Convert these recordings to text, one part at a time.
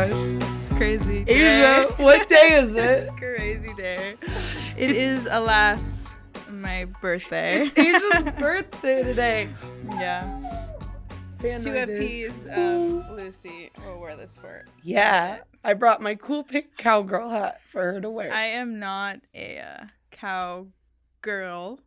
gosh. It's a crazy day. Asia, what day is it? It's a crazy day. It is, alas, my birthday. It's Asia's birthday today. Yeah. Fan 2 noises. EPs. Lucy will wear this for. Yeah. I brought my cool pink cowgirl hat for her to wear. I am not a cowgirl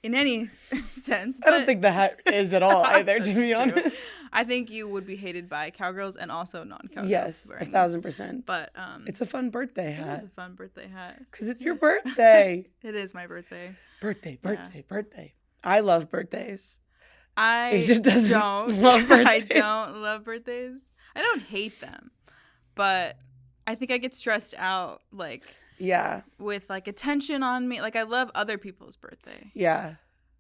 in any sense. I don't think the hat is at all either, to be honest. I think you would be hated by cowgirls and also non-cowgirls. Yes, wearing 1,000%. But it's a fun birthday hat. It is a fun birthday hat. Because it's your birthday. It is my birthday. Birthday. I love birthdays. I don't love birthdays. I don't love birthdays. I don't hate them. But I think I get stressed out, like, with, like, attention on me. Like, I love other people's birthday. Yeah.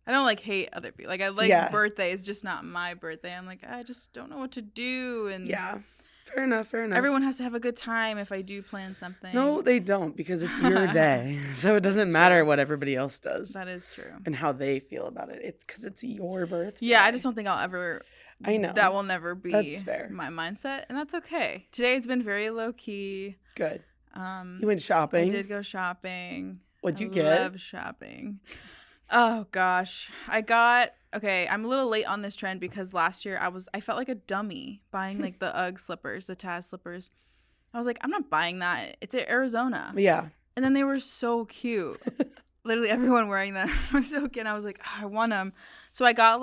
I don't, like, hate other people. Like, I like birthdays, just not my birthday. I'm like, I just don't know what to do. And yeah. Fair enough. Everyone has to have a good time if I do plan something. No, they don't, because it's your day. So it doesn't matter what everybody else does. That is true. And how they feel about it. It's because it's your birthday. Yeah, I just don't think I'll ever... I know. That will never be that's fair. My mindset, and that's okay. Today's been very low-key. Good. You went shopping? I did go shopping. What'd you get? I love shopping. Oh, gosh. I'm a little late on this trend because last year I felt like a dummy buying, like, the UGG slippers, the Taz slippers. I was like, I'm not buying that. It's at Arizona. Yeah. And then they were so cute. Literally everyone wearing them was so cute. And I was like, I want them. So I got,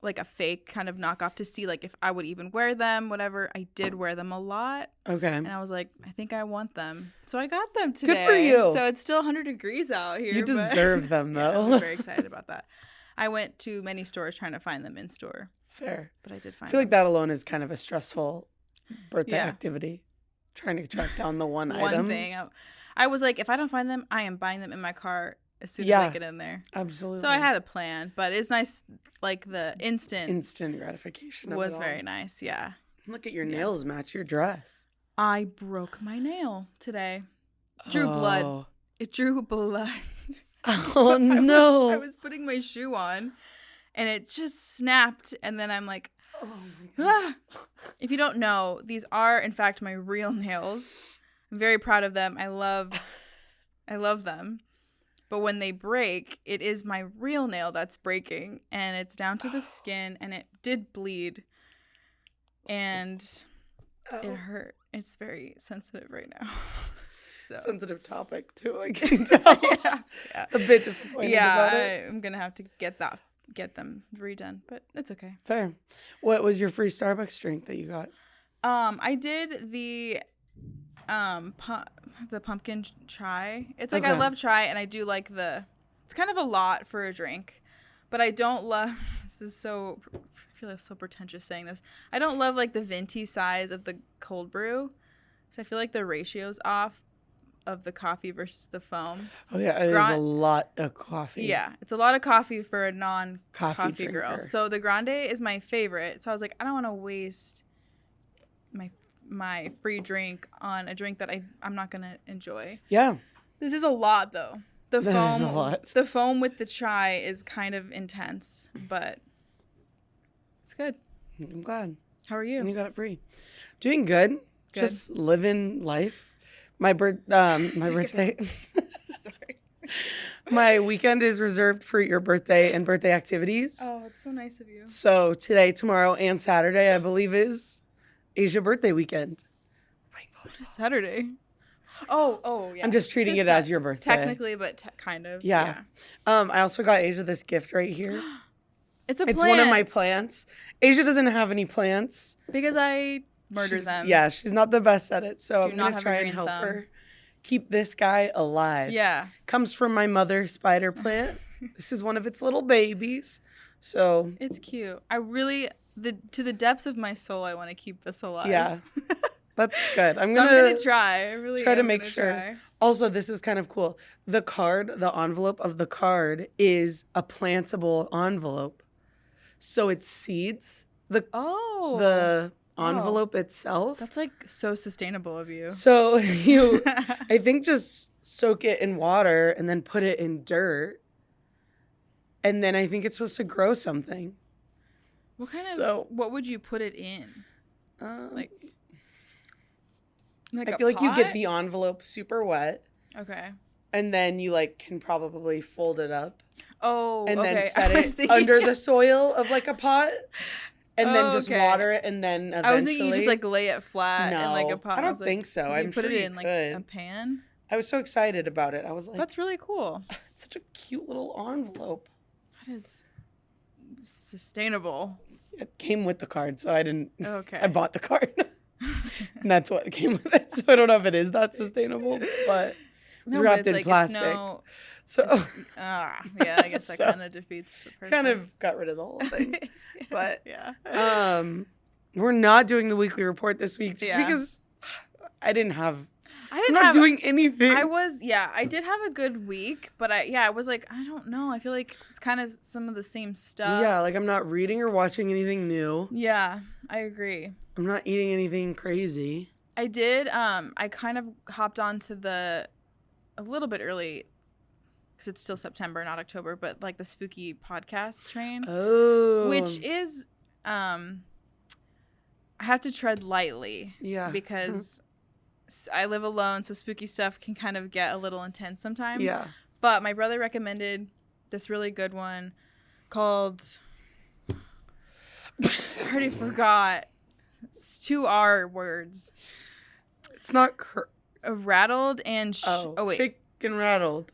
like a fake kind of knockoff to see, like, if I would even wear them, whatever. I did wear them a lot. Okay. And I was like, I think I want them. So I got them today. Good for you. So it's still 100 degrees out here. You deserve them, though. Yeah, I was very excited about that. I went to many stores trying to find them in store. Fair. But I did find them. I feel like that alone is kind of a stressful birthday activity. Trying to track down the one item. One thing. I was like, if I don't find them, I am buying them in my car as soon as I get in there. Absolutely. So I had a plan, but it's nice, like the instant gratification was very nice. Yeah. Look at your nails match your dress. I broke my nail today. Drew blood. It drew blood. Oh no. I was putting my shoe on and it just snapped, and then I'm like, oh my God. If you don't know, these are in fact my real nails. I'm very proud of them. I love them. But when they break, it is my real nail that's breaking, and it's down to the skin, and it did bleed, and it hurt. It's very sensitive right now. So sensitive topic too, I can tell. yeah. A bit disappointed about it. I'm gonna have to get them redone, but it's okay. Fair. What was your free Starbucks drink that you got? I did the pumpkin chai. It's like, I love chai, and I do like it's kind of a lot for a drink, but I don't love, I feel like so pretentious saying this. I don't love, like, the venti size of the cold brew, so I feel like the ratio's off of the coffee versus the foam. Oh yeah, it is a lot of coffee. Yeah, it's a lot of coffee for a non-coffee drinker. girl. So the grande is my favorite, so I was like, I don't want to waste my free drink on a drink that I'm not gonna enjoy. Yeah. This is a lot, though. The foam foam with the chai is kind of intense, but it's good. I'm glad. How are you? And you got it free. Doing good. Just living life. My birthday. Sorry. My weekend is reserved for your birthday and birthday activities. Oh, it's so nice of you. So today, tomorrow, and Saturday, I believe, is Asia birthday weekend. What is Saturday? Oh, yeah. I'm just treating it as your birthday. Technically, but kind of. Yeah. I also got Asia this gift right here. It's a plant. It's one of my plants. Asia doesn't have any plants. Because I murder them. Yeah, she's not the best at it, so I'm going to try and help her keep this guy alive. Yeah. Comes from my mother spider plant. This is one of its little babies. So it's cute. I really, to the depths of my soul, I want to keep this alive. Yeah. That's good. I'm going to try. I really try to make sure. Try. Also, this is kind of cool. The envelope of the card is a plantable envelope. So it's seeds. The envelope itself. That's like so sustainable of you. So I think just soak it in water and then put it in dirt. And then I think it's supposed to grow something. What would you put it in? Like I a feel like you get pot? the envelope super wet, Okay. and then you like can probably fold it up Oh, and then okay. set I was it thinking, under the soil of like a pot, and then oh, just okay. water it, and then eventually. I was thinking you just like lay it flat in like a No, pot. I and don't was like, think so. could I'm you put sure it you in like could. a pan? I was so excited about it. I was like, That's really cool. it's such a cute little envelope. That is sustainable. It came with the card, so I didn't. Okay. I bought the card, and that's what came with it. So I don't know if it is that sustainable, but it's wrapped in plastic. So yeah, I guess that So, kind of defeats the purpose. kind of got rid of the whole thing. But yeah. we're not doing the weekly report this week just Yeah. because I didn't have. I I'm didn't not have. doing anything. I did have a good week, but I was like, I don't know. I feel like it's kind of some of the same stuff. Yeah, like I'm not reading or watching anything new. Yeah, I agree. I'm not eating anything crazy. I did. I kind of hopped onto a little bit early because it's still September, not October, but like the spooky podcast train. Oh. Which is, I have to tread lightly. Yeah. Because I live alone, so spooky stuff can kind of get a little intense sometimes. Yeah. But my brother recommended this really good one called, I already forgot. It's 2 R words. It's not. Rattled and wait. Shake and rattled.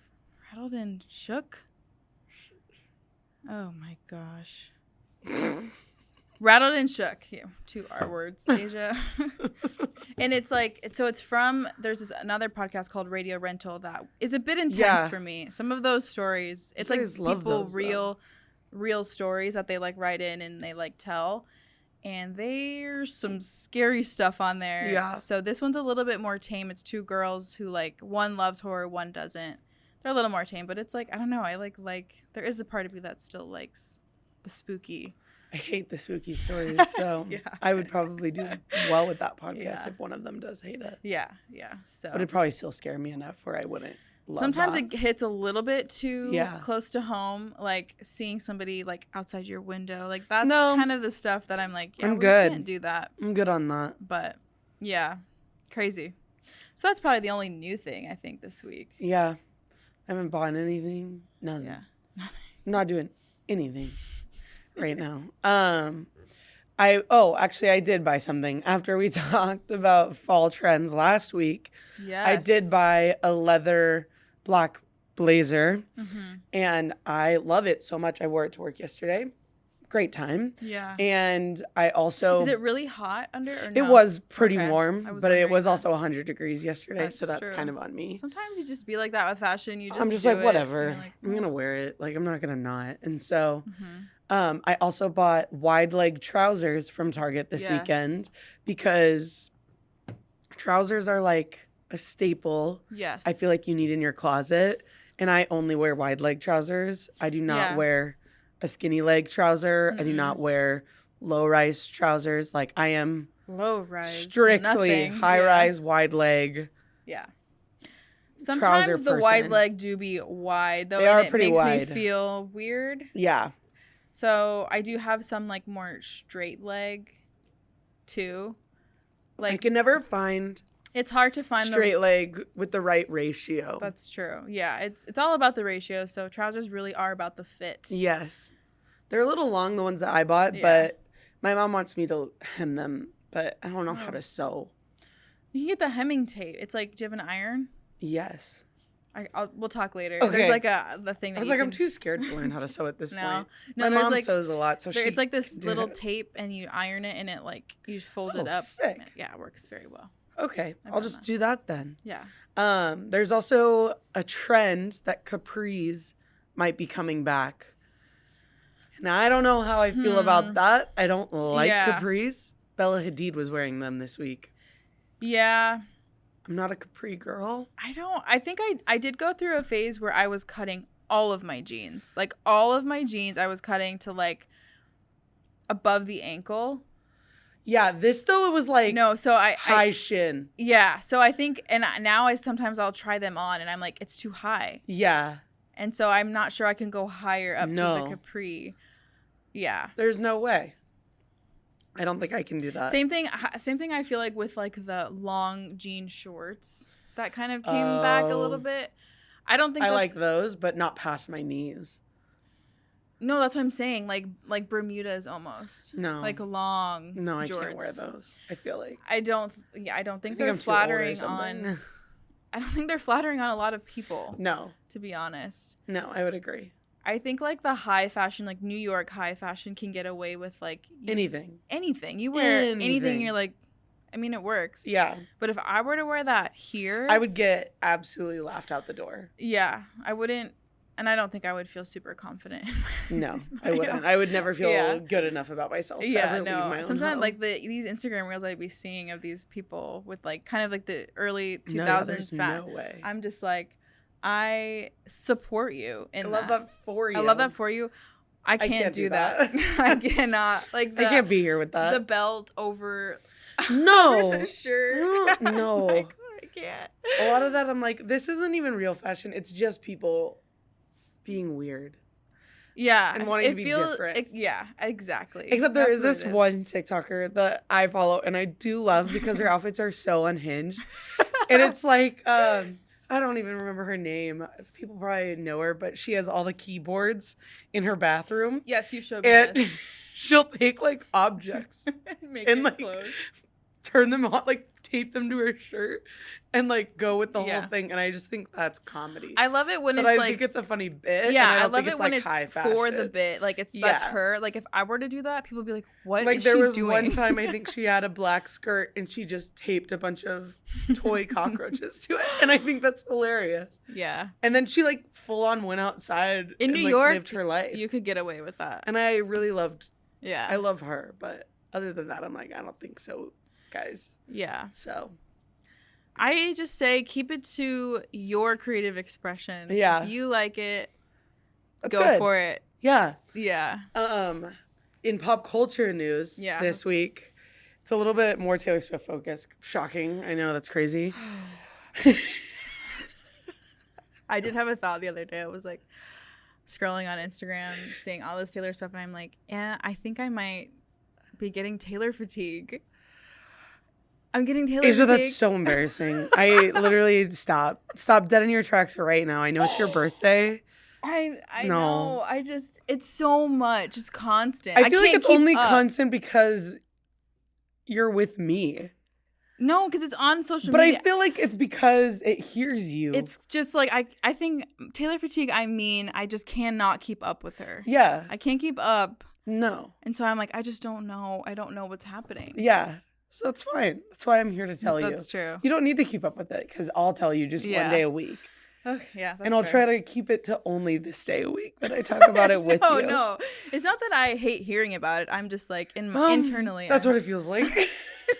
Rattled and shook? Oh my gosh. Rattled and shook. Yeah, 2 R words, Asia. And it's like, so it's from, there's another podcast called Radio Rental that is a bit intense for me. Some of those stories, it's like people, real stories that they like write in and they like tell. And there's some scary stuff on there. Yeah. So this one's a little bit more tame. It's 2 girls who like, one loves horror, one doesn't. They're a little more tame, but it's like, I don't know. I like there is a part of me that still likes the spooky. I hate the spooky stories, so I would probably do well with that podcast if one of them does hate it. Yeah. So, but it'd probably still scare me enough where I wouldn't love sometimes that. it hits a little bit too close to home, like seeing somebody like outside your window. Like that's kind of the stuff that I'm like, I'm we good. can't do that. I'm good on that. But yeah, crazy. So that's probably the only new thing I think this week. Yeah. I haven't bought anything. Nothing. Yeah. I'm not doing anything right now. I did buy something after we talked about fall trends last week. Yes. I did buy a leather black blazer, and I love it so much. I wore it to work yesterday. Great time. Yeah. And I also... Is it really hot under or no? It was pretty warm, but it was that. also 100 degrees yesterday, so that's true. kind of on me. Sometimes you just be like that with fashion. I'm just like, whatever. Like, I'm going to wear it. Like, I'm not going to not. And so I also bought wide leg trousers from Target this weekend because trousers are like a staple. Yes. I feel like you need in your closet. And I only wear wide leg trousers. I do not wear a skinny leg trouser. I do not wear low rise trousers. Like I am low rise, strictly high rise, wide leg. Yeah. Sometimes the wide leg do be wide though. They are pretty wide. It makes me feel weird. Yeah. So I do have some like more straight leg too. Like I can never find. It's hard to find straight leg with the right ratio. That's true. Yeah, it's all about the ratio. So trousers really are about the fit. Yes. They're a little long, the ones that I bought, but my mom wants me to hem them, but I don't know how to sew. You can get the hemming tape. It's like, do you have an iron? Yes. We'll talk later. Okay. There's like the thing that I was like, I'm too scared to learn how to sew at this point. No, my mom sews a lot, so it's like this little tape, and you iron it, and it like you fold it up. Sick. Yeah, it works very well. Okay, I'll just do that then. Yeah. There's also a trend that capris might be coming back. Now, I don't know how I feel about that. I don't like capris. Bella Hadid was wearing them this week. Yeah. I'm not a capri girl. I think I did go through a phase where I was cutting all of my jeans. Like, all of my jeans I was cutting to, like, above the ankle. Yeah, this though it was like high shin. Yeah, so I think, and now sometimes I'll try them on, and I'm like, it's too high. Yeah, and so I'm not sure I can go higher up to the capri. Yeah, there's no way. I don't think I can do that. Same thing I feel like with like the long jean shorts that kind of came back a little bit. I don't think I like those, but not past my knees. No, that's what I'm saying. Like Bermudas almost. No. Like long No, I jorts. can't wear those. I feel like. I don't think they're flattering on. I don't think they're flattering on a lot of people. No. To be honest. No, I would agree. I think like the high fashion, like New York high fashion can get away with like anything. You wear anything, you're like, I mean, it works. Yeah. But if I were to wear that here, I would get absolutely laughed out the door. Yeah, I wouldn't. And I don't think I would feel super confident. No, I wouldn't. I would never feel good enough about myself to ever leave my own Sometimes home. like these Instagram reels I'd be seeing of these people with like kind of like the early 2000s there's fat. No way. I'm just like, I support you. I love that for you. I love that for you. I can't do that. I cannot. Like I can't be here with that. The belt over. No. The shirt. No. Like, I can't. A lot of that I'm like, this isn't even real fashion. It's just people being weird. Yeah. And wanting to be different. Yeah, exactly. Except there is this one TikToker that I follow and I do love because her outfits are so unhinged. And it's like, I don't even remember her name. People probably know her, but she has all the keyboards in her bathroom. Yes, you showed me And she'll take like objects and like clothes. Turn them on, like tape them to her shirt and like go with the whole thing. And I just think that's comedy. I love it when but it's I like, think it's a funny bit. Yeah, and I love it when it's high for the bit. Like that's her. Like if I were to do that, people would be like, "What like is there she was doing?" one time I think she had a black skirt and she just taped a bunch of toy cockroaches to it, and I think that's hilarious. Yeah. And then she like full on went outside in and, New York, lived her life. You could get away with that, and I really loved. Yeah, I love her, but other than that, I'm like, I don't think so, guys. Yeah. So I just say keep it to your creative expression. Yeah. If you like it, that's go good. for it. Yeah. Yeah. In pop culture news this week, it's a little bit more Taylor Swift focused. Shocking. I know, that's crazy. I did have a thought the other day. I was like scrolling on Instagram, seeing all this Taylor stuff, and I'm like, yeah, I think I might be getting Taylor fatigue. I'm getting Taylor Asia, fatigue. that's so embarrassing. I literally stop dead in your tracks right now. I know it's your birthday. I know. It's so much. It's constant. I feel like it's only constant because you're with me. No, because it's on social media. media. But I feel like it's because it hears you. It's just like, I think Taylor fatigue, I just cannot keep up with her. Yeah. I can't keep up. No. And so I'm like, I just don't know. I don't know what's happening. Yeah. So that's fine. That's why I'm here to tell you. That's true. You don't need to keep up with it because I'll tell you just one day a week. Okay, yeah, that's and I'll try to keep it to only this day a week that I talk about it with you. No. It's not that I hate hearing about it. I'm just like, internally. That's what it feels like.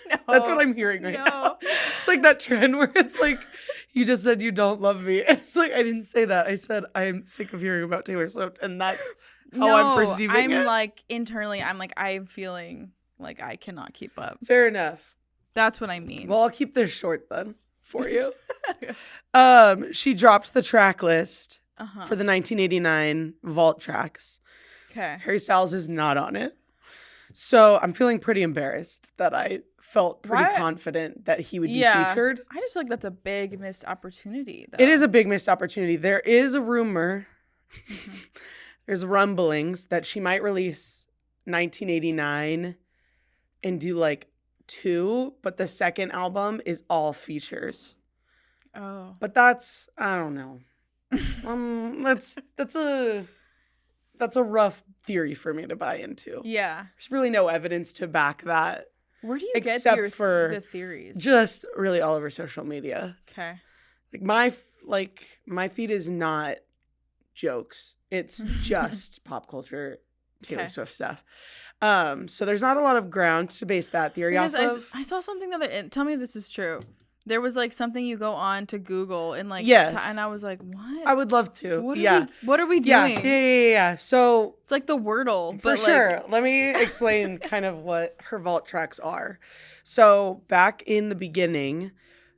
No, that's what I'm hearing right now. It's like that trend where it's like, you just said you don't love me. And it's like, I didn't say that. I said I'm sick of hearing about Taylor Swift. And that's how I'm perceiving it. I'm like, internally, I'm feeling like I cannot keep up. Fair enough. That's what I mean. Well, I'll keep this short then for you. She dropped the track list for the 1989 Vault tracks. Okay. Harry Styles is not on it. So I'm feeling pretty embarrassed that I felt pretty confident that he would be featured. I just feel like that's a big missed opportunity, though. It is a big missed opportunity. There is a rumor, there's rumblings that she might release 1989 and do like 2, but the second album is all features. Oh. But that's, I don't know. That's a rough theory for me to buy into. Yeah. There's really no evidence to back that. Where do you get the theories? Just really all over social media. Okay. Like my feed is not jokes. It's just pop culture Taylor Swift stuff. So there's not a lot of ground to base that theory off of. I saw something tell me if this is true. There was like something you go on to Google and like, and I was like, what? I would love to. What are we doing? Yeah. So it's like the Wordle. For sure. Let me explain kind of what her Vault tracks are. So back in the beginning,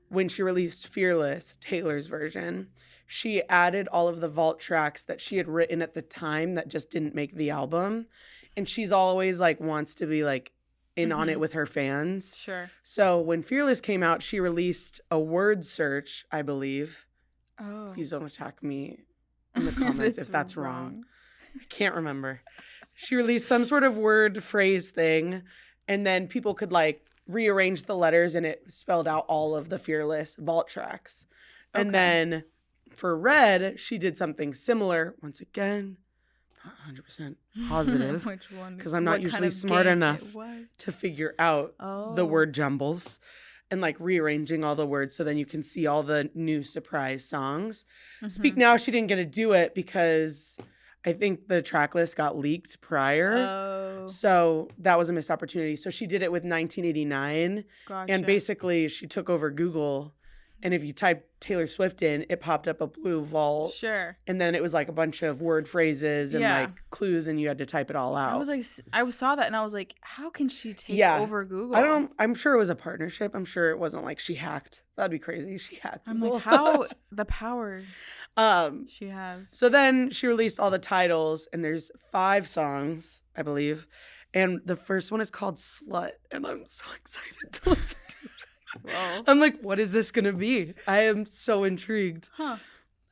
when she released Fearless, Taylor's version, she added all of the Vault tracks that she had written at the time that just didn't make the album. And she's always like wants to be like in on it with her fans. Sure. So when Fearless came out, she released a word search, I believe. Oh. Please don't attack me in the comments if that's wrong. I can't remember. She released some sort of word phrase thing, and then people could like rearrange the letters, and it spelled out all of the Fearless vault tracks. And then for Red, she did something similar. Once again, not 100% positive. Which one? Because I'm not usually smart enough to figure out the word jumbles and like rearranging all the words so then you can see all the new surprise songs. Speak Now, she didn't get to do it because I think the track list got leaked prior. Oh. So that was a missed opportunity. So she did it with 1989. Gotcha. And basically she took over Google. And if you type Taylor Swift in, it popped up a blue vault. Sure. And then it was like a bunch of word phrases and like clues, and you had to type it all out. I was like, I saw that and I was like, how can she take over Google? I'm sure it was a partnership. I'm sure it wasn't like she hacked. That'd be crazy. She hacked Google. I'm like, how the power she has. So then she released all the titles, and there's 5 songs, I believe. And the first one is called Slut, and I'm so excited to listen to it. Whoa. I'm like, what is this going to be? I am so intrigued. Huh.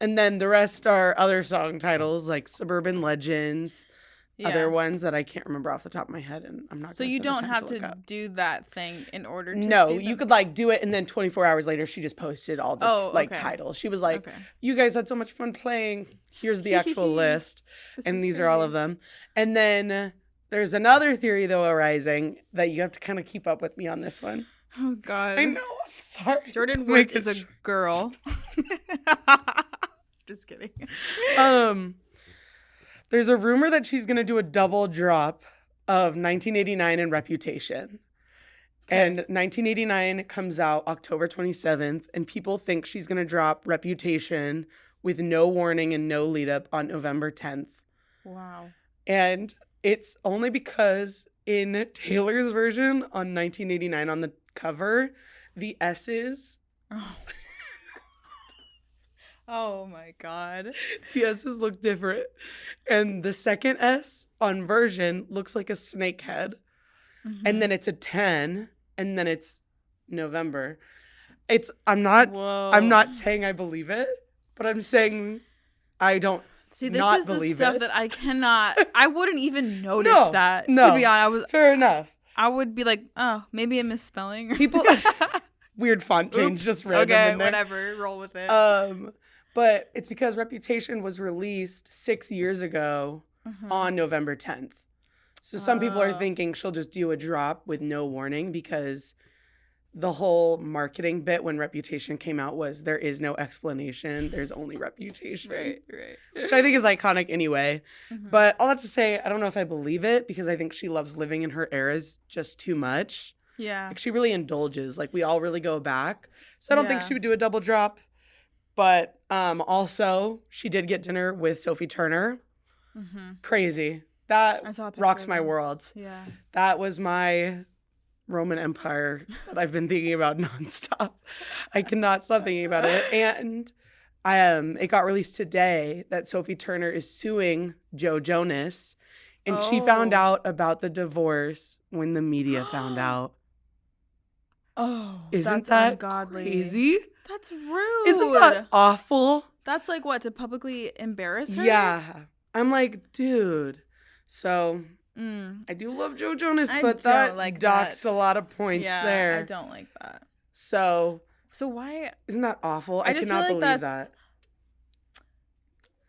And then the rest are other song titles like Suburban Legends, other ones that I can't remember off the top of my head, and I'm not. So you don't have to do that thing in order to. No, see them? You could like do it, and then 24 hours later, she just posted all the titles. She was like, "You guys had so much fun playing. Here's the actual list, and these are all of them." And then there's another theory though arising that you have to kind of keep up with me on this one. Oh God! I know. I'm sorry. Jordan Wood is a girl. Just kidding. There's a rumor that she's gonna do a double drop of 1989 and Reputation. And 1989 comes out October 27th, and people think she's gonna drop Reputation with no warning and no lead up on November 10th. Wow. And it's only because in Taylor's version on 1989 on the cover, the S's. Oh my God. The S's look different. And the second S on version looks like a snake head. And then it's a 10. And then it's November. I'm not saying I believe it, but I'm saying I don't. See, this is the stuff that I cannot. I wouldn't even notice that. No, to be honest, fair enough. I would be like, oh, maybe a misspelling. People, weird font change, just random. Okay, in there. whatever, roll with it. But it's because Reputation was released 6 years ago on November 10th. So some people are thinking she'll just do a drop with no warning because the whole marketing bit when Reputation came out was there is no explanation. There's only Reputation. Right. Which I think is iconic anyway. But all that to say, I don't know if I believe it because I think she loves living in her eras just too much. Yeah. Like she really indulges. Like we all really go back. So I don't think she would do a double drop. But also, she did get dinner with Sophie Turner. Crazy. That rocks my world. Yeah. That was my Roman Empire that I've been thinking about nonstop. I cannot stop thinking about it. And it got released today that Sophie Turner is suing Joe Jonas. And she found out about the divorce when the media found out. Oh, Isn't that's that ungodly. Crazy? That's rude. Isn't that awful? That's like what, to publicly embarrass her? Yeah. I'm like, dude. So I do love Joe Jonas, but that docks a lot of points there. I don't like that. So why? Isn't that awful? I just cannot feel like believe that's, that.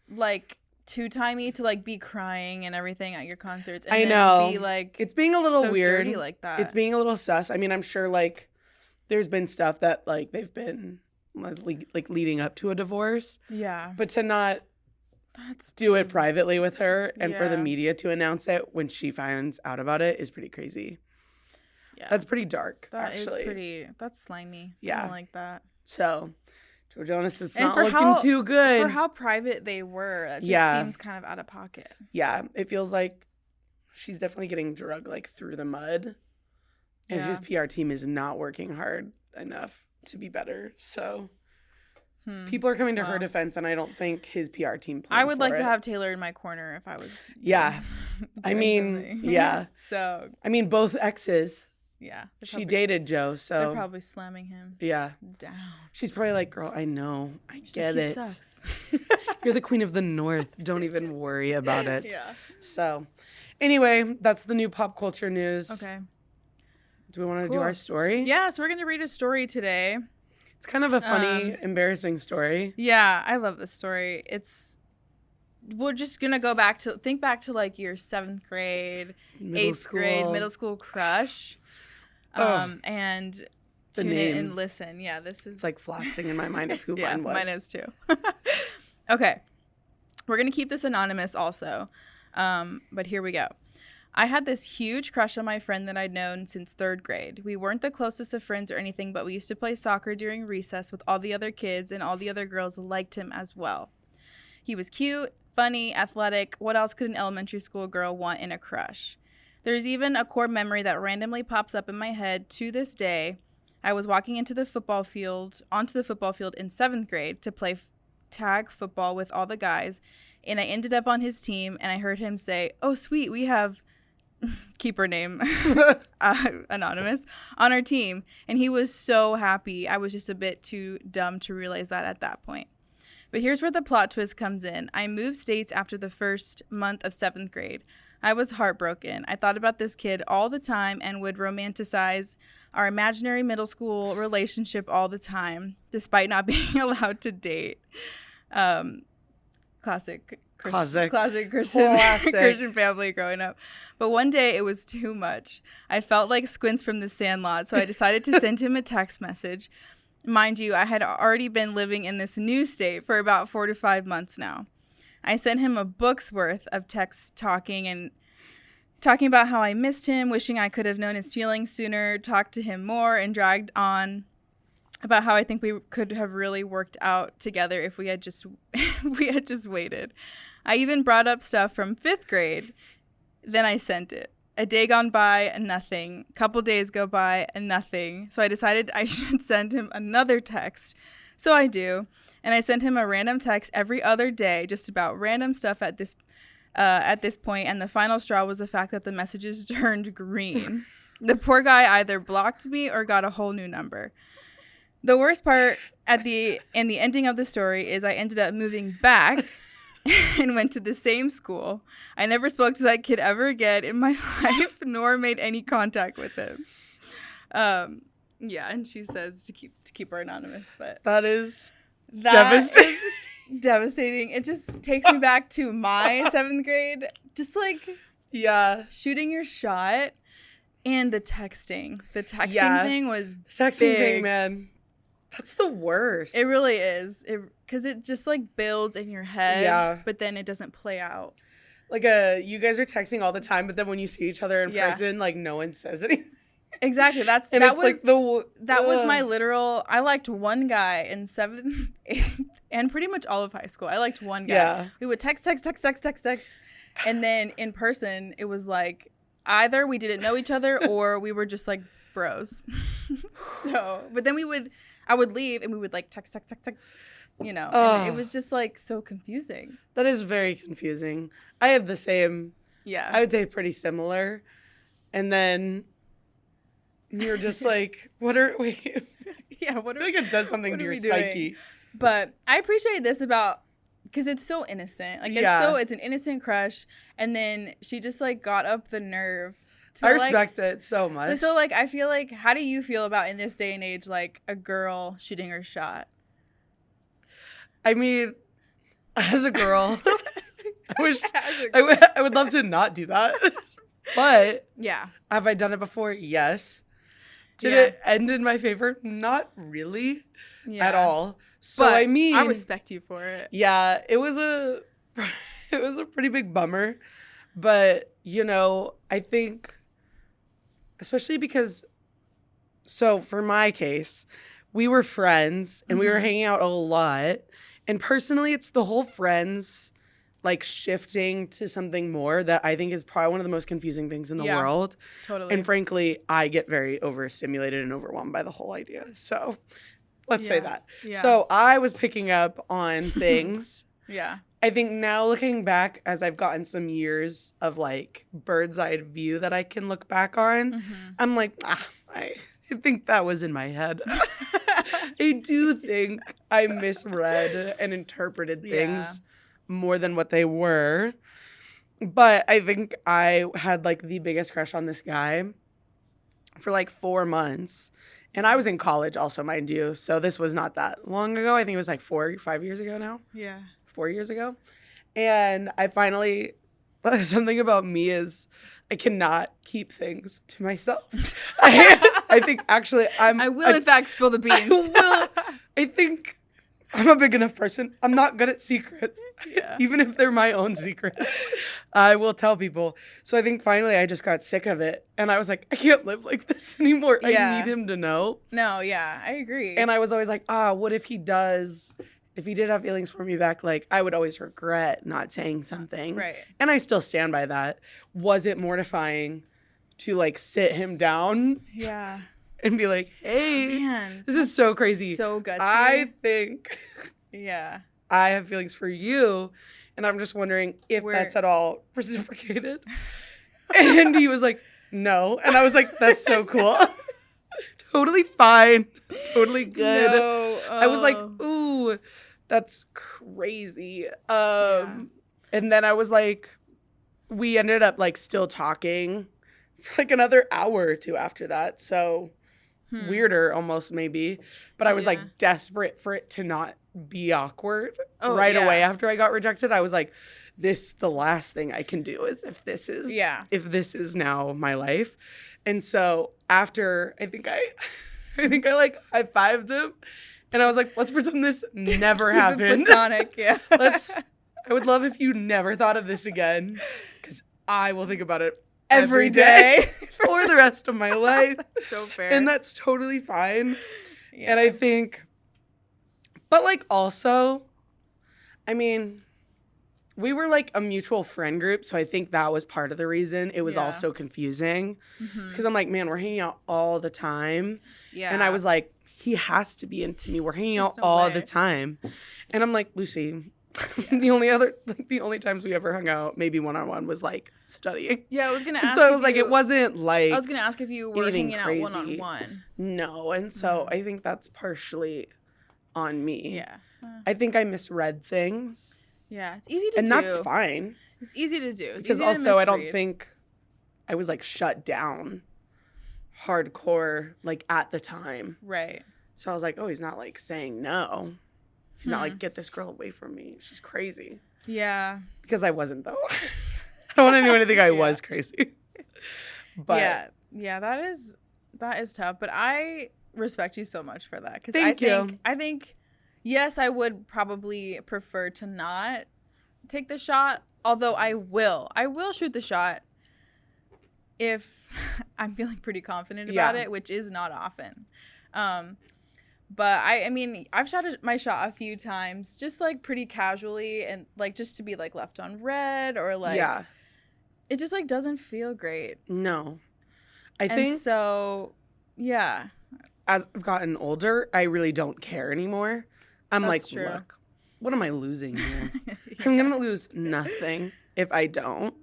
Like two-timey to like be crying and everything at your concerts. And I know. Be like, it's being a little so weird. Dirty like that. It's being a little sus. I mean, I'm sure like there's been stuff that like they've been like leading up to a divorce. Yeah. But to not do it privately with her and for the media to announce it when she finds out about it is pretty crazy. Yeah. That's pretty dark, actually. That's slimy. Yeah. I don't like that. So, Joe Jonas is not looking too good. For how private they were, it just seems kind of out of pocket. Yeah. It feels like she's definitely getting dragged like through the mud. And his PR team is not working hard enough to be better. So, People are coming to her defense, and I don't think his PR team planned I would like for to it. have Taylor in my corner if I was. I mean, something. yeah. So. I mean, both exes. Yeah. She dated Joe, so. They're probably slamming him. Yeah. Down. She's probably like, girl, I know. I get it. Sucks. You're the queen of the North. Don't even worry about it. Yeah. So, anyway, that's the new pop culture news. Okay. Do we want to do our story? Yeah, so we're going to read a story today. It's kind of a funny, embarrassing story. Yeah, I love this story. We're just going to think back to like your 7th grade, 8th grade, middle school crush. And tune in and listen. Yeah, this is... It's like flashing in my mind of who mine was. Mine is too. Okay. We're going to keep this anonymous also. But here we go. I had this huge crush on my friend that I'd known since 3rd grade. We weren't the closest of friends or anything, but we used to play soccer during recess with all the other kids, and all the other girls liked him as well. He was cute, funny, athletic. What else could an elementary school girl want in a crush? There's even a core memory that randomly pops up in my head to this day. I was walking onto the football field in 7th grade to play tag football with all the guys, and I ended up on his team, and I heard him say, "Oh, sweet, we have," keep her name, anonymous, on our team. And he was so happy. I was just a bit too dumb to realize that at that point. But here's where the plot twist comes in. I moved states after the first month of 7th grade. I was heartbroken. I thought about this kid all the time and would romanticize our imaginary middle school relationship all the time, despite not being allowed to date. Classic Christian family growing up. But one day it was too much. I felt like Squints from The Sandlot, so I decided to send him a text message. Mind you, I had already been living in this new state for about 4 to 5 months now. I sent him a book's worth of texts talking about how I missed him, wishing I could have known his feelings sooner, talked to him more, and dragged on about how I think we could have really worked out together if we had just waited. I even brought up stuff from 5th grade. Then I sent it. A day gone by, nothing. Couple days go by, nothing. So I decided I should send him another text. So I do. And I sent him a random text every other day, just about random stuff at this point. And the final straw was the fact that the messages turned green. The poor guy either blocked me or got a whole new number. The worst part in the ending of the story is I ended up moving back and went to the same school. I never spoke to that kid ever again in my life, nor made any contact with him. Yeah, and she says to keep her anonymous, but that is devastating. Devastating. It just takes me back to my 7th grade, just like shooting your shot, and the texting. The texting thing was texting big. thing, man. That's the worst. It really is. Because it just like builds in your head, but then it doesn't play out. Like you guys are texting all the time, but then when you see each other in person, like no one says anything. Exactly. That was my literal. I liked one guy in 7th, 8th, and pretty much all of high school. I liked one guy. Yeah. We would text, and then in person it was like either we didn't know each other or we were just like bros. So, but then I would leave and we would like text, you know. And it was just like so confusing. That is very confusing. I had the same. Yeah. I would say pretty similar, and then. You're just like, what are we? Yeah, what are I feel like it does something to your psyche. But I appreciate this because it's so innocent. Like it's an innocent crush, and then she just like got up the nerve. I respect it so much. So like, I feel like, how do you feel about in this day and age, like a girl shooting her shot? I mean, as a girl, I would love to not do that. But have I done it before? Yes. Did it end in my favor? Not really at all. So but I mean, I respect you for it. Yeah, it was a pretty big bummer, but you know, I think especially because for my case, we were friends and we were hanging out a lot, and personally it's the whole friends like shifting to something more that I think is probably one of the most confusing things in the world. Totally. And frankly, I get very overstimulated and overwhelmed by the whole idea. So Let's say that. Yeah. So I was picking up on things. Yeah. I think now looking back, as I've gotten some years of like bird's eye view that I can look back on, I'm like, I think that was in my head. I do think I misread and interpreted things more than what they were. But I think I had like the biggest crush on this guy for like 4 months. And I was in college also, mind you. So this was not that long ago. I think it was like 5 years ago now. Yeah. 4 years ago. And I finally, something about me is I cannot keep things to myself. I think actually I will in fact spill the beans. I think I'm a big enough person. I'm not good at secrets. Yeah. Even if they're my own secrets, I will tell people. So I think finally I just got sick of it. And I was like, I can't live like this anymore. Yeah. I need him to know. No, yeah, I agree. And I was always like, what if he does... If he did have feelings for me back, like, I would always regret not saying something. Right. And I still stand by that. Was it mortifying to, like, sit him down? Yeah. And be like, hey, man, this is so crazy. So gutsy. I think yeah, I have feelings for you. And I'm just wondering if that's at all reciprocated. And he was like, no. And I was like, that's so cool. Totally fine. Totally good. No, I was like, ooh, that's crazy. And then I was like, we ended up like still talking for like another hour or two after that. So weirder almost maybe. But I was like desperate for it to not be awkward away after I got rejected. I was like, the last thing I can do is if this is now my life. And so after I think I like high-fived him and I was like, let's pretend this never happened. Platonic, yeah. I would love if you never thought of this again because I will think about it every day for the rest of my life. So fair. And that's totally fine. Yeah. And I think, but like also, I mean, we were like a mutual friend group, so I think that was part of the reason it was all so confusing. Because I'm like, man, we're hanging out all the time. Yeah. And I was like, he has to be into me. We're hanging out all the time. And I'm like, Lucy, the only times we ever hung out, maybe one-on-one, was like studying. Yeah, I was gonna ask. So I was like, it wasn't like I was gonna ask if you were hanging out one-on-one. No, and so I think that's partially on me. Yeah. I think I misread things. Yeah, it's easy to do. And that's fine. It's easy to do. Because also I don't think I was like shut down hardcore like at the time. Right. So I was like, oh, he's not like saying no. He's not like, get this girl away from me. She's crazy. Yeah. Because I wasn't though. I don't want anyone to think I was crazy. But yeah, that is tough. But I respect you so much for that. Because I think yes, I would probably prefer to not take the shot, although I will shoot the shot if I'm feeling pretty confident about it, which is not often. But I mean, I've shot my shot a few times, just like pretty casually and like just to be like left on red or like, it just like doesn't feel great. No, I think so. Yeah. As I've gotten older, I really don't care anymore. I'm That's like, true. look, what am I losing here? I'm going to lose nothing if I don't.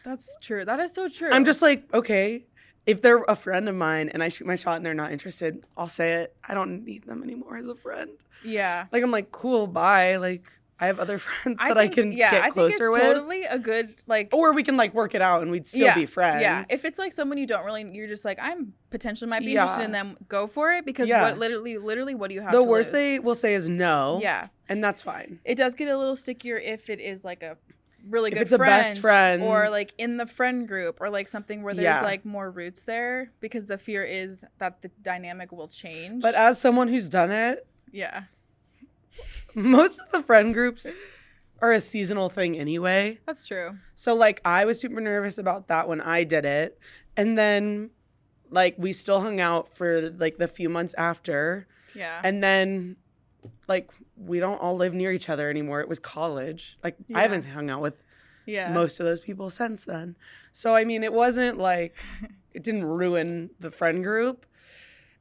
That's true. That is so true. I'm just like, okay, if they're a friend of mine and I shoot my shot and they're not interested, I'll say it. I don't need them anymore as a friend. Yeah. Like, I'm like, cool, bye. Like, I have other friends I can get closer with. I think it's totally a good, like... Or we can, like, work it out and we'd still be friends. Yeah, if it's, like, someone you don't really... You're just like, I'm potentially might be interested in them, go for it. Because what literally, what do you have to lose? The worst they will say is no. Yeah. And that's fine. It does get a little stickier if it is, like, a really good friend. If it's a best friend. Or, like, in the friend group. Or, like, something where there's, like, more roots there. Because the fear is that the dynamic will change. But as someone who's done it... Yeah. Most of the friend groups... are a seasonal thing anyway. That's true. So, like, I was super nervous about that when I did it. And then, like, we still hung out for, like, the few months after. Yeah. And then, like, we don't all live near each other anymore. It was college. Like, I haven't hung out with most of those people since then. So, I mean, it wasn't, like, it didn't ruin the friend group.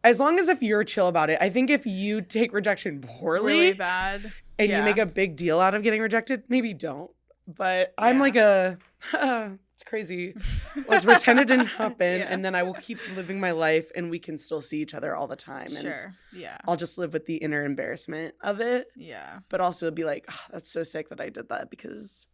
as long as if you're chill about it. I think if you take rejection poorly, really bad, and you make a big deal out of getting rejected, maybe don't. But I'm like it's crazy. Let's pretend it didn't happen, and then I will keep living my life, and we can still see each other all the time. And I'll just live with the inner embarrassment of it. Yeah. But also be like, oh, that's so sick that I did that because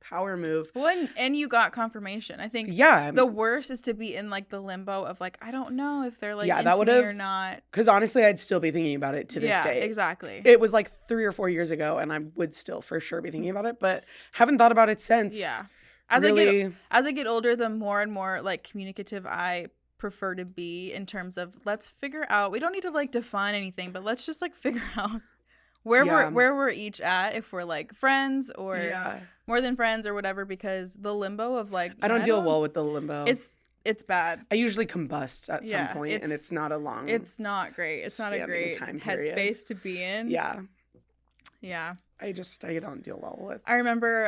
power move. Well, and you got confirmation. I think the worst is to be in like the limbo of like, I don't know if they're like into me or not. Because honestly, I'd still be thinking about it to this day. Yeah, exactly. It was like 3 or 4 years ago, and I would still for sure be thinking about it, but haven't thought about it since. Yeah. As I get older, the more and more like communicative I prefer to be in terms of let's figure out. We don't need to like define anything, but let's just like figure out where we're each at, if we're like friends or more than friends or whatever. Because the limbo of like I don't deal well with the limbo. It's bad. I usually combust at some point, and it's not a long. It's not great. It's not a great headspace to be in. Yeah. Yeah. I don't deal well with. I remember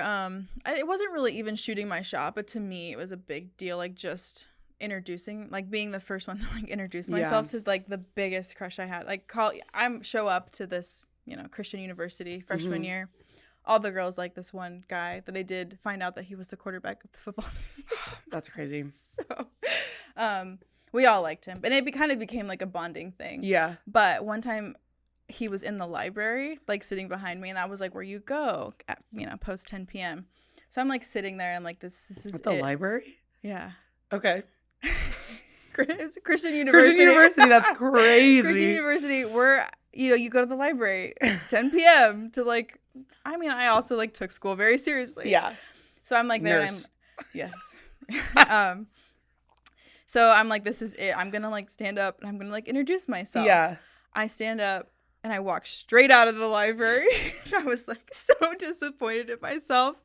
it wasn't really even shooting my shot, but to me it was a big deal, like just introducing, like being the first one to like introduce myself to like the biggest crush I had. Like show up to this, Christian university freshman year. All the girls like this one guy that I did find out that he was the quarterback of the football team. That's crazy. So we all liked him, and it kind of became like a bonding thing. Yeah. But one time he was in the library, like sitting behind me, and that was like where you go at, post 10 p.m. So I'm like sitting there, and I'm like, this is at the library? Yeah. Okay. It's Christian University. Christian University, that's crazy. Christian University, where, you go to the library 10 p.m. to like, I also like took school very seriously. Yeah. So I'm like there, Nurse. Yes. So I'm like, this is it. I'm going to like stand up, and I'm going to like introduce myself. Yeah. I stand up, and I walked straight out of the library. I was like so disappointed in myself.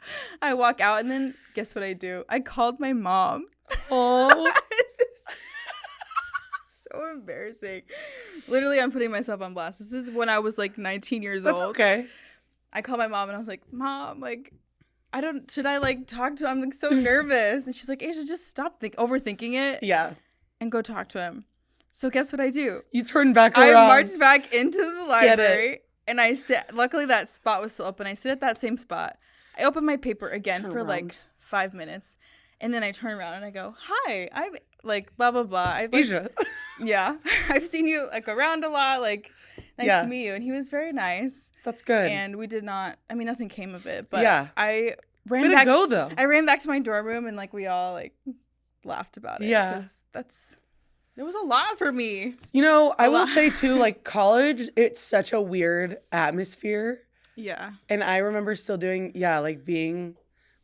I walk out, and then guess what I do? I called my mom. Oh. So embarrassing. Literally, I'm putting myself on blast. This is when I was like 19 years old. That's okay. I called my mom, and I was like, Mom, like, should I like talk to him? I'm like so nervous. And she's like, Asia, just stop overthinking it. Yeah. And go talk to him. So guess what I do? You turn back around. I marched back into the library, and I sit. Luckily, that spot was still open. I sit at that same spot. I open my paper again for like 5 minutes, and then I turn around and I go, "Hi, I'm like blah blah blah." Asia. Yeah, I've seen you like around a lot. Like, nice to meet you. And he was very nice. That's good. And we did not. Nothing came of it. But I ran back. Go though. I ran back to my dorm room, and like we all like laughed about it. Yeah, because it was a lot for me. I will say too, like college, it's such a weird atmosphere. Yeah. And I remember still doing, like being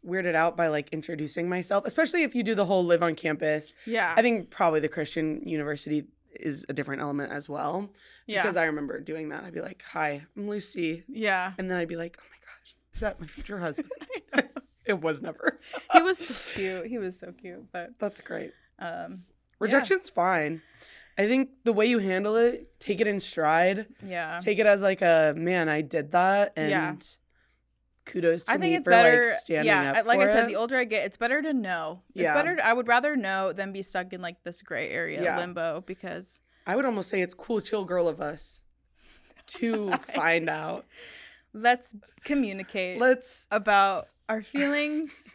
weirded out by like introducing myself, especially if you do the whole live on campus. Yeah. I think probably the Christian University is a different element as well. Yeah. Because I remember doing that. I'd be like, "Hi, I'm Lucy." Yeah. And then I'd be like, "Oh my gosh, is that my future husband?" It was never. He was so cute. He was so cute. But that's great. Rejection's fine. I think the way you handle it, take it in stride. Yeah. Take it as like man, I did that, and kudos to me for better, like standing up like for I said, it. The older I get, it's better to know. It's better. I would rather know than be stuck in like this gray area limbo, because I would almost say it's cool, chill girl of us to find out. Let's communicate. About our feelings,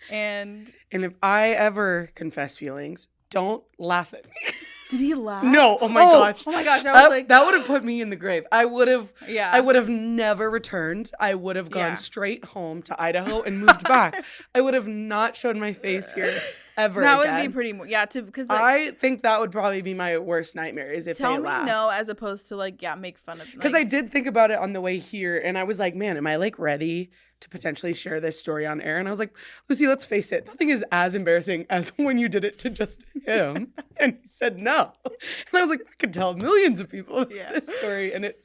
and if I ever confess feelings, don't laugh at me. Did he laugh? No. Oh my gosh. Oh my gosh. I was like, that would have put me in the grave. I would have. Yeah. I would have never returned. I would have gone straight home to Idaho and moved back. I would have not shown my face here ever. That again. Would be pretty. Because like, I think that would probably be my worst nightmare. Is if they laugh. Tell me no, as opposed to like make fun of. Because I did think about it on the way here, and I was like, man, am I like ready to potentially share this story on air? And I was like, Lucy, let's face it, nothing is as embarrassing as when you did it to just him. And he said no. And I was like, I could tell millions of people this story, and it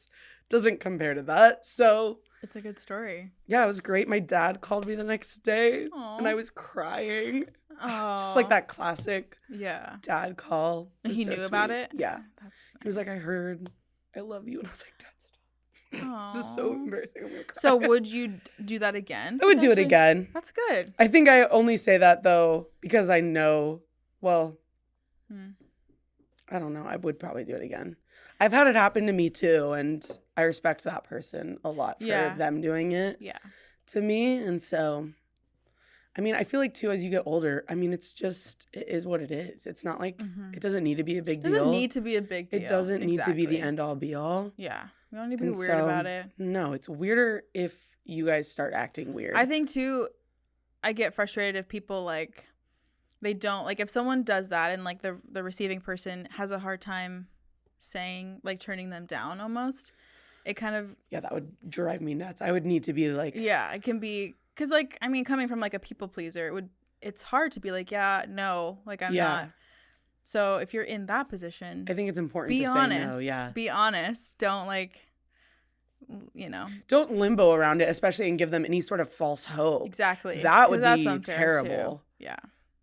doesn't compare to that. So it's a good story. Yeah, it was great. My dad called me the next day. Aww. And I was crying. Aww. Just like that classic dad call. He knew about it? Yeah. That's nice. He was like, I heard I love you. And I was like, Dad, stop. This is so embarrassing. I'm gonna cry. So would you do that again? I would do it again. That's good. I think I only say that though because I know, I don't know. I would probably do it again. I've had it happen to me too, and I respect that person a lot for them doing it to me. And so, I mean, I feel like too, as you get older, I mean, it is what it is. It's not like, it doesn't need to be a big deal. It doesn't need to be a big deal. It doesn't need to be the end all be all. Yeah. We don't need to be weird about it. No, it's weirder if you guys start acting weird. I think too, I get frustrated if people like, they don't, like if someone does that and like the receiving person has a hard time saying, like turning them down almost, it kind of. Yeah, that would drive me nuts. I would need to be like. Yeah, it can be, because like, I mean, coming from like a people pleaser, it's hard to be like, yeah, no, like I'm not. So if you're in that position. I think it's important to honest, say no, yeah. Be honest. Don't like, Don't limbo around it, especially and give them any sort of false hope. Exactly. That would be terrible. Yeah.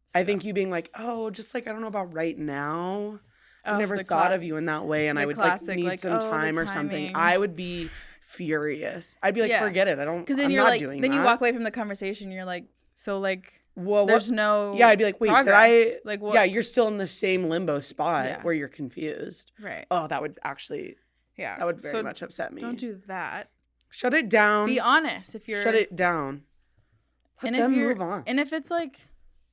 So. I think you being like, oh, just like, I don't know about right now. I never thought of you in that way, and I would classic, need like, some time or something. I would be furious. I'd be like, forget it. Because then you're like, then you walk away from the conversation. You're like, so like, well, there's no. Yeah, I'd be like, wait, progress. did I? Like, what? Yeah, you're still in the same limbo spot where you're confused. Right. Oh, that would actually. Yeah. That would very much upset me. Don't do that. Shut it down. Be honest. If you're. Shut it down. Let them move on. And if it's like,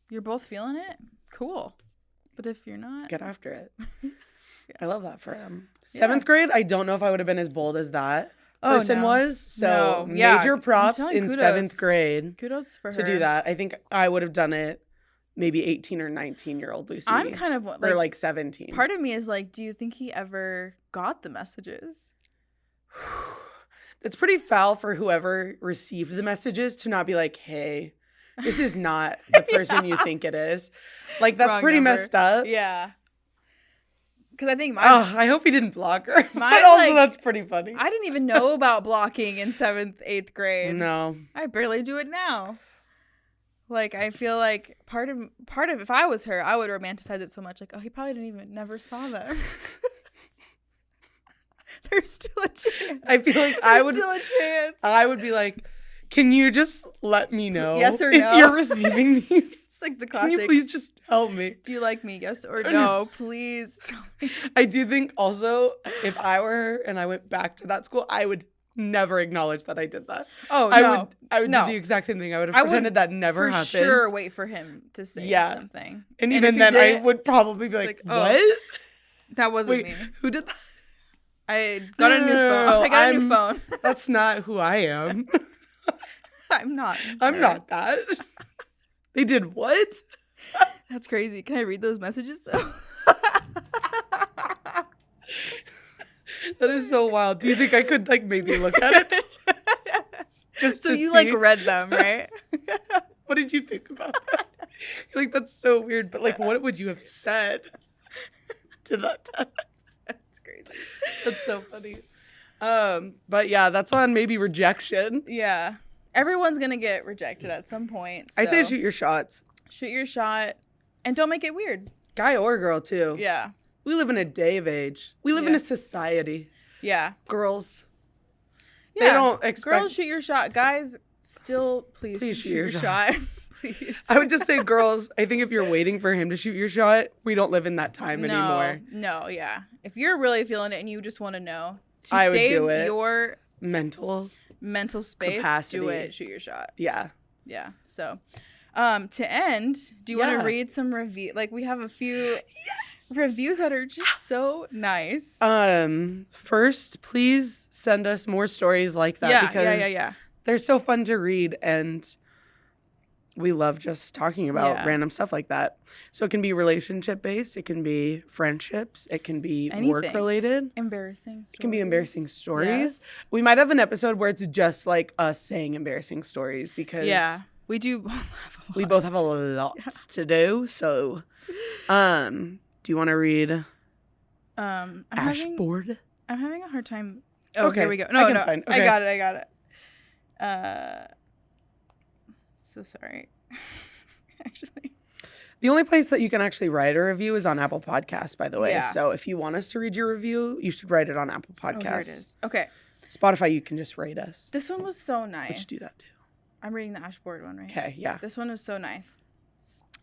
you're both feeling it, cool. But if you're not, get after it. I love that for him. 7th grade, I don't know if I would have been as bold as that person was. So major props in kudos. 7th grade. Kudos for her. To do that. I think I would have done it maybe 18 or 19-year-old Lucy. I'm kind of like, or like 17. Part of me is like, do you think he ever got the messages? That's pretty foul for whoever received the messages to not be like, hey, this is not the person you think it is. Like, that's pretty messed up. Yeah. Because I think I hope he didn't block her. But also, like, that's pretty funny. I didn't even know about blocking in 7th, 8th grade. No. I barely do it now. Like, I feel like part of if I was her, I would romanticize it so much. Like, oh, he probably never saw them. There's still a chance. I feel like There's still a chance. I would be like, can you just let me know yes or no if you're receiving these? It's like the classic. Can you please just help me? Do you like me? Yes or no? Please tell me. I do think also, if I were her and I went back to that school, I would never acknowledge that I did that. Oh, I would do the exact same thing. I would have pretended that never happened. For sure wait for him to say something. And even then, I would probably be like, what? That wasn't me. Who did that? I got a new phone. I got a new phone. That's not who I am. I'm not. I'm not that. They did what? That's crazy. Can I read those messages though? That is so wild. Do you think I could like maybe look at it? Just so you like read them, right? What did you think about that? You're like, that's so weird, but like, what would you have said to that? That's crazy. That's so funny. But yeah, that's on maybe rejection. Yeah. Everyone's going to get rejected at some point. So. I say shoot your shots. Shoot your shot. And don't make it weird. Guy or girl, too. Yeah. We live in a day of age. We live in a society. Yeah. Girls. Yeah. They don't expect... Girls, shoot your shot. Guys, still, please shoot your shot. Please. I would just say, girls, I think if you're waiting for him to shoot your shot, we don't live in that time anymore. No, yeah. If you're really feeling it and you just want to know, I would do it. Your mental space, capacity. Do it. Shoot your shot. Yeah. Yeah. So, to end, do you want to read some review? Like, we have a few reviews that are just so nice. First, please send us more stories like that because they're so fun to read and we love just talking about random stuff like that. So it can be relationship based, it can be friendships, it can be work related. Embarrassing stories. It can be embarrassing stories. Yes. We might have an episode where it's just like us saying embarrassing stories because we do we both have a lot to do. So do you want to read Ashboard? I'm having a hard time. Oh, okay. Here we go. No. Okay. I got it. So sorry. Actually. The only place that you can actually write a review is on Apple Podcasts, by the way. Yeah. So if you want us to read your review, you should write it on Apple Podcasts. Oh, here it is. Okay. Spotify, you can just rate us. This one was so nice. We should do that too. I'm reading the Ashboard one, right? Okay, yeah. This one was so nice.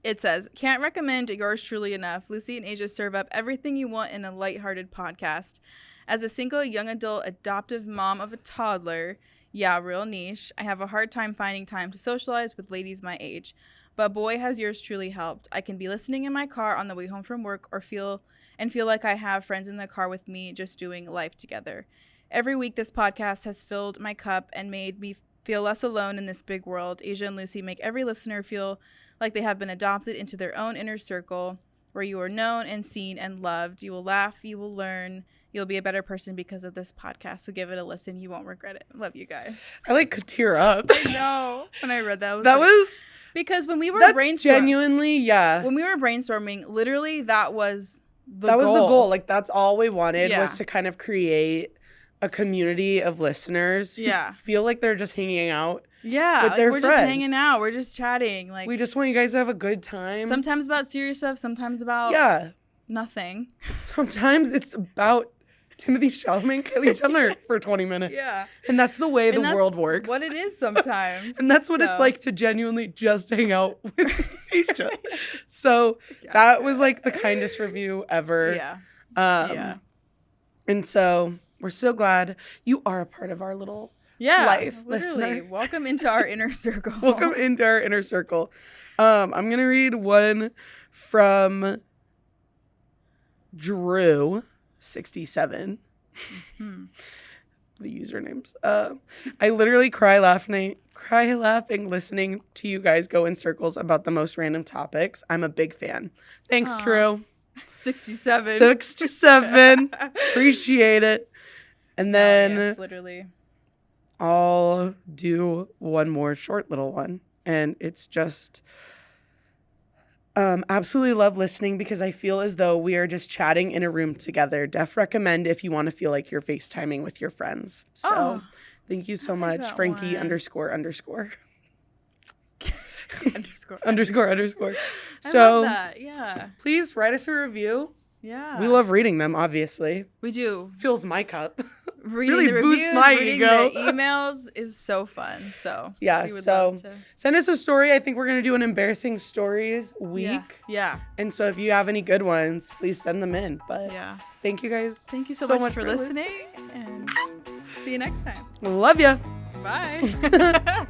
It says, can't recommend yours truly enough. Luci and Asia serve up everything you want in a lighthearted podcast. As a single young adult adoptive mom of a toddler, yeah, real niche, I have a hard time finding time to socialize with ladies my age. But boy, has yours truly helped. I can be listening in my car on the way home from work or feel like I have friends in the car with me just doing life together. Every week, this podcast has filled my cup and made me feel less alone in this big world. Asia and Luci make every listener feel like they have been adopted into their own inner circle where you are known and seen and loved. You will laugh, you will learn, you'll be a better person because of this podcast. So give it a listen. You won't regret it. Love you guys. I could tear up. I know. When I read that, was because when we were brainstorming, genuinely, yeah. When we were brainstorming, literally that was the goal. Was the goal. Like that's all we wanted yeah. was to kind of create a community of listeners who feel like they're just hanging out. Yeah, with their we're friends. Just hanging out. We're just chatting. Like we just want you guys to have a good time. Sometimes about serious stuff. Sometimes about nothing. Sometimes it's about Timothy Chalamet and Kylie Jenner for 20 minutes. Yeah, and that's the way the world works. What it is sometimes, and that's what it's like to genuinely just hang out with each other. So that was like the kindest review ever. Yeah. And so we're so glad you are a part of our little. Life, literally. Listener. Welcome into our inner circle. Welcome into our inner circle. I'm going to read one from Drew 67. The usernames. I literally cry laughing listening to you guys go in circles about the most random topics. I'm a big fan. Thanks, Drew. 67. Appreciate it. And then yes, literally. I'll do one more short little one. And it's just absolutely love listening because I feel as though we are just chatting in a room together. Def recommend if you want to feel like you're FaceTiming with your friends. So thank you so much, Frankie _ __. So I love that. Yeah. Please write us a review. Yeah. We love reading them, obviously. We do. Fills my cup. Reading really the reviews, boosts my reading ego. the emails is so fun. So yeah, so send us a story. I think we're going to do an embarrassing stories week. Yeah. And so if you have any good ones, please send them in. But thank you guys. Thank you so much for listening. And see you next time. Love ya. Bye.